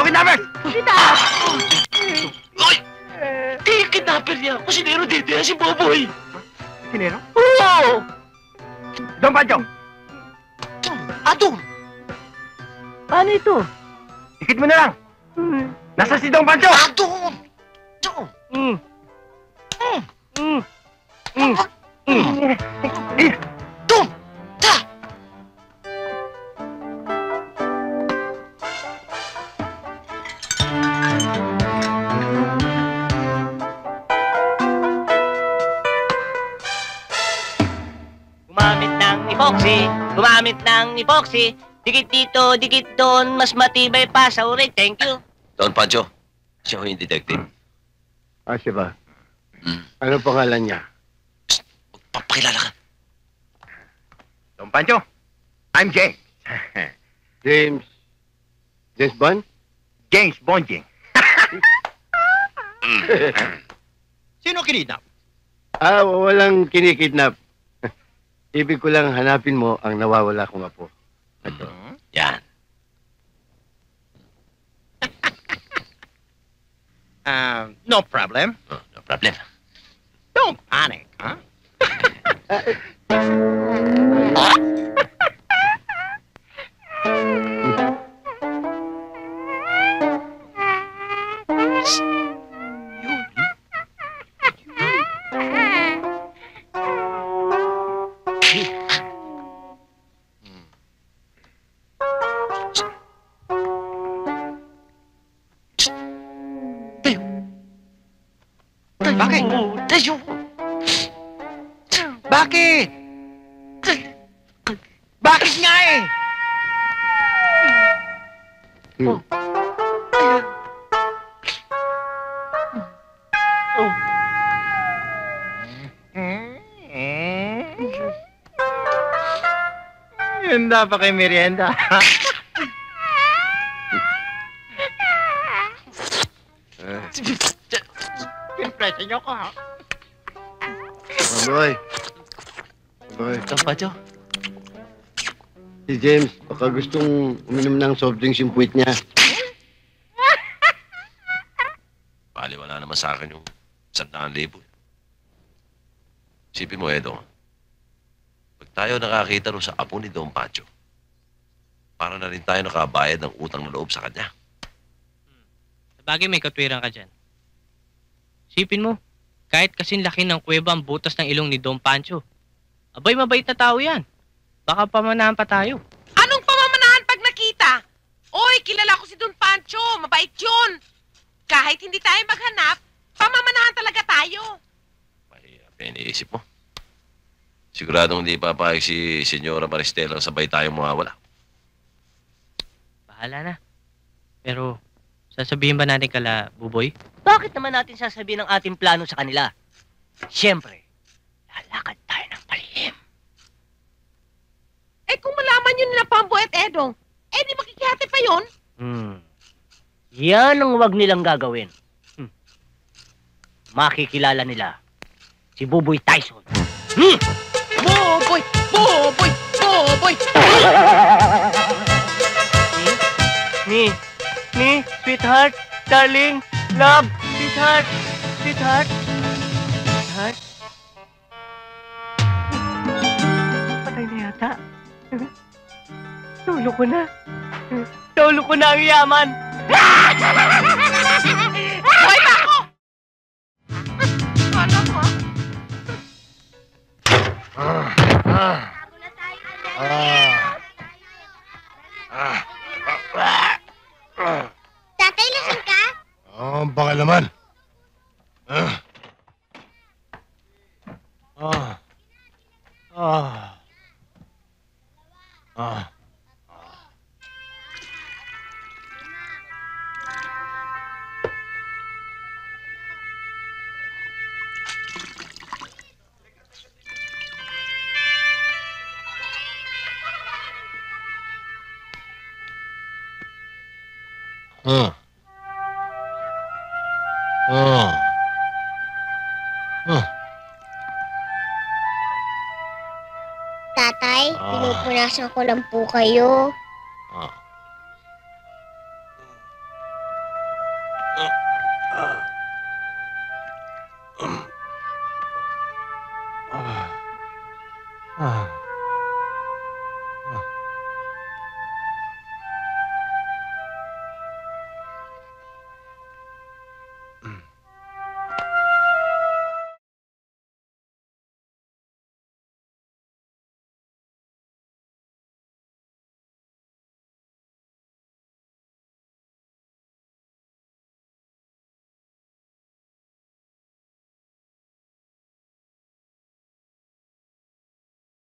kidnapper! Kidnap! Ay! Di kidnapper niya. Kusinero dito yan si Boboy. Sinero? Oo! Don Pancho! Adong! Paano ito? Dikit mo na lang! Nasa si Don Pancho! Adong! Adong! Dong! Ta! Gumamit ng epoxy, gumamit ng epoxy. Dikit dito, dikit doon, mas matibay pa sa uray. Thank you. Don Pancho, siya ho yung detective. Ah, siya ba? Hmm. Ano pangalan niya? Magpapakilala ka. Don Pancho, I'm James. James... James Bond? James Bonjing. Sino kinidnap? Ah, walang kinikidnap. Ibig ko lang hanapin mo ang nawawala kong apo. Ito. Yan. No problem. Oh, no problem. Don't panic, huh? Bakit? Tayo! Bakit? Bakit nga eh? Handa pa kay merienda. Impression niyo ko, ha? Boy. Boy. Don Pancho. Si James, baka gustong uminom ng soft drinks yung puwit niya. Bali, wala naman sa akin yung 100,000. Isipin mo, Edo. Pag tayo nakakita rin sa apo ni Don Pancho, para na rin tayo nakabayad ng utang na loob sa kanya. Sabagay may katwiran ka dyan. Sipin mo, kahit kasing laki ng kuweba ang butas ng ilong ni Don Pancho. Abay, mabait na tao yan. Baka pamanahan pa tayo. Anong pamamanahan pag nakita? Oy, kilala ko si Don Pancho. Mabait yun. Kahit hindi tayo maghanap, pamamanahan talaga tayo. May iniisip mo. Siguradong hindi papayag si Senyora Maristela sabay tayong mawawala. Bahala na. Pero, sasabihin ba natin kala, Buboy? Bakit naman natin sasabihin ang ating plano sa kanila? Siyempre, lalakad tayo ng palihim. Eh kung malaman yun nila Pambo at Edong, eh di makikihati pa yun. Yan ang wag nilang gagawin. Makikilala nila si Buboy Tyson. Boboy! Boboy! Boboy! Ni, sweetheart, darling, love, sweetheart, sweetheart, sweetheart. Patay na yata. Tulo ko na. Tulo ko na ang yaman. Hoy, Paco! Ano mo? Tatay, lasing ka? Oo, baka naman. Tatay, pinupunasan ko lang po kayo. Ah.